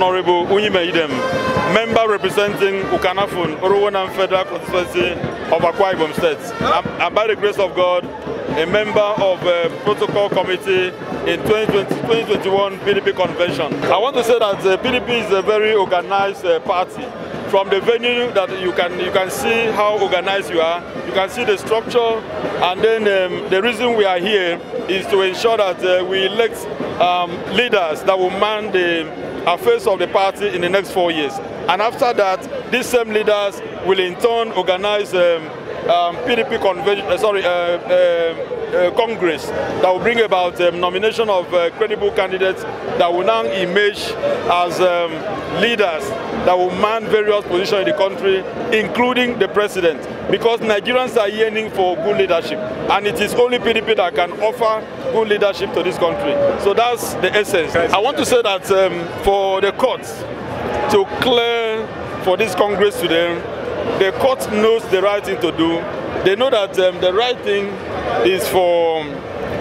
Honorable Unyime Idem, member representing Ukanafun, Orowanam Federal Constituency of Akwa Ibom State. I'm by the grace of God, a member of Protocol Committee in 2021 PDP convention. I want to say that PDP is a very organized party. From the venue that you can see how organized you are, you can see the structure, and then the reason we are here is to ensure that we elect leaders that will man the affairs of the party in the next 4 years. And after that, these same leaders will in turn organize PDP convention, Congress that will bring about nomination of credible candidates that will now emerge as leaders that will man various positions in the country, including the president, because Nigerians are yearning for good leadership, and it is only PDP that can offer good leadership to this country. So that's the essence. I want to say that for the courts to clear for this Congress today, the court knows the right thing to do. They know that the right thing is for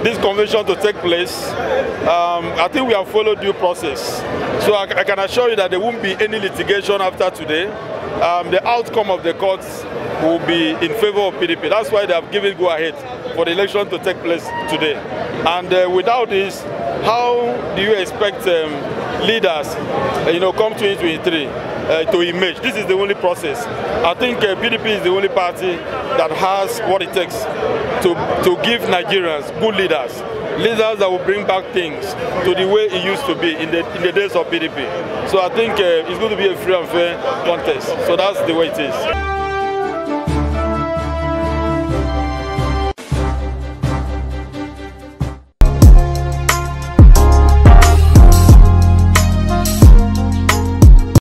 this convention to take place. I think we have followed due process. So I can assure you that there won't be any litigation after today. The outcome of the courts will be in favor of PDP. That's why they have given go ahead for the election to take place today. And without this, how do you expect leaders, come 2023 to emerge? This is the only process. I think PDP is the only party that has what it takes to give Nigerians good leaders that will bring back things to the way it used to be in the days of PDP. So I think it's going to be a free and fair contest. So that's the way it is.